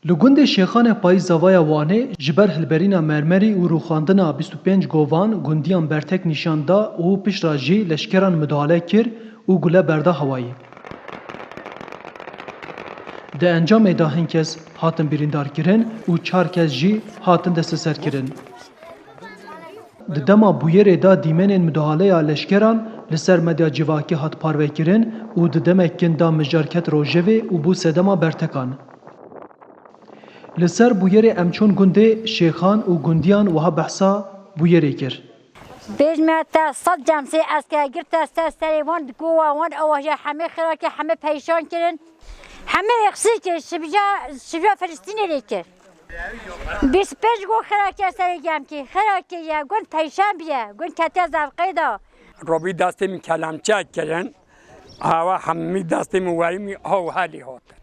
Li gundê Şêxanê Payî Zavaya Wanê ji ber hilberîna mermerî û rûxandina 25 govan gundiyan bertek nîşan da û piştre jî leşkeran müdahale kir û gule berda hewayê. Di encamê da hin kes hatin birîndarkirin û 4 kes jî hatin desteserkirin. Di dema bûyerê da dîmenên müdahaleya leşkeran li ser medya civakî hat parvekirin û di demekên da mijarket rojevê û bû sedema bertekan. Li ser bûyerê em çûn gundê Şêxan û gundiyan wiha behsa bûyerê kir. Bêjmete sed cemsê esker girte serserê wan gova wan ew ji hemê xirake hemê peyşan kirin. Hemê yexsî kir şivya Filistînê lê kir. 25 go xirake serê gemkî xirake ye gund peyşan biye gund kete zevqê da. Robî destê min kelemçe kirin hava hemî destê min werî min haw helî hatin.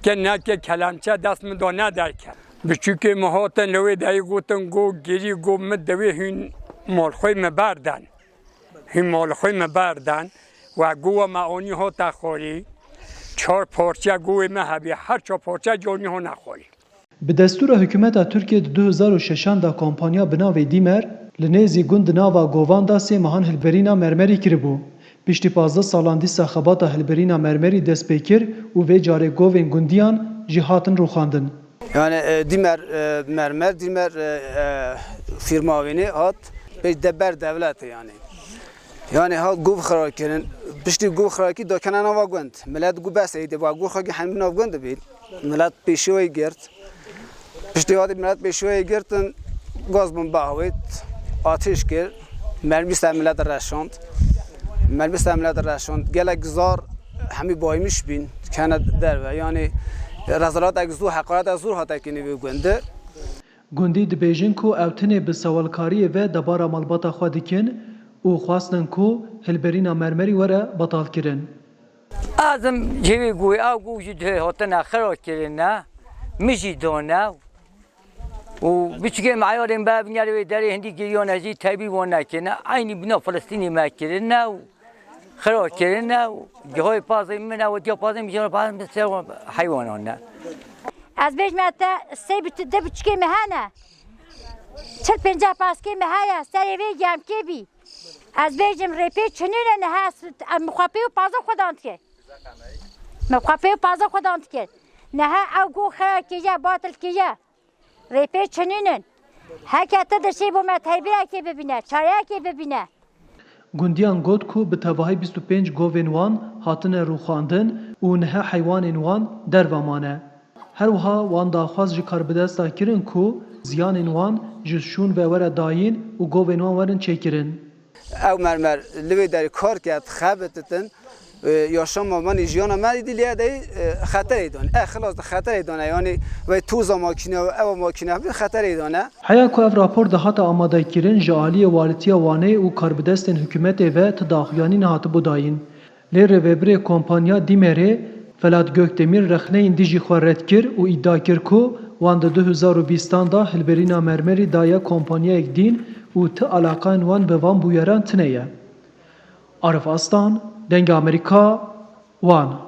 Ke neke kelemçe dest min da nederke. Biçûkê min hatin li wê derê gotin go gerî go min divê hûn malxwe me berdan. Hûn malxwe me berdan ve gova me anî hata xwarî. 4 parça govê me hebî her 4 parça canî hûn nexwarî. Bi destûra hikûmeta Tirkiye di 2006 da kampanya bi navê Dîmer li nêzî gund di nava govan da sê mehan hilberîna mermerî kiribû. Piştî 15 salan dîsa xebata hilberîna mermerî dest pê kir û vê carê govên gundiyan jî hatin rûxandin. Yani Dîmer mermer, Dîmer firmavînê hat pêş deber devletê yani. Yani hat gov xira kirin, piştî gov xirakî dakene nava gund. Millet gu besê de gov xiraki hemî nav gund dibîn. Millet pêşîwê girt. Piştî hatî millet pêşîwê girtin gaz bûn bahwêt, atêş kir, mermî ser millet reşand. Mermî ser millet reşand. Gelek zar hemî baymış bîn, kene derve. Yani rezalet zû, heqaret zû hate kinî wê gundê. Gundî dibêjin ku ew tinê bi sewalkariyê ve debara malbata xwe dikin û xwastin ku hilberîna mermerî were betal kirin. Azim cevê goyê ew gû jî dihê hatina xira kirin ne min jî dane û biçûkê meyarên bevînê wê derê hindî giriyane jî tevî wan nekirin aynî bîna Filistînê me kirin ne û xira kirin ne û cihayê pazê min e wetiya pazê min jî pazê min ser heywanan ne. Ez bêjmete sê de biçûkê me hene. Çil pênceh paskê me heye serê vê gemkê bî. Ez bêjim rêpê çinîne niha em xwepê û paza xwedan dike. Me xwepê û paza xwedan dike. Niha ew got xerakê ye batilkê ye. Rêpê çinînin. Heke te dişê bo me teybirekê bibîne, çareyekê bibîne. Gundiyan got ku bi tevahî 25 govên wan hatine rûxandin û niha heywanên wan derve mane. Her wiha wan daxwaz ji karbidesta kirin ku ziyanên wan ji şûn ve were dayîn û govên wan werin çêkirin. Ew mermer li wê derê kar ket xebitin yaşama me jiyana me dîlê de xeterê dan. Xilas di xeterê dane yani ve toza makine ev makine bir xeterê dane. Heya ku ev rapor da hata amadekirin ji aliyê walîtiya Wanê û karbidestên hikûmetê ve tidaxuyanîn hatibû dayîn. Lê rêveberê kompanya Dîmerê Felat Gökdemir rexneyên dijî xwe red kir û îdia kir ku wan di 2020 da hilberîna mermerî daye kompanyayek dîn û ti alaqayên wan bi van bûyeran tune ye. Arif Aslan, Dengê Amerîka, Wan.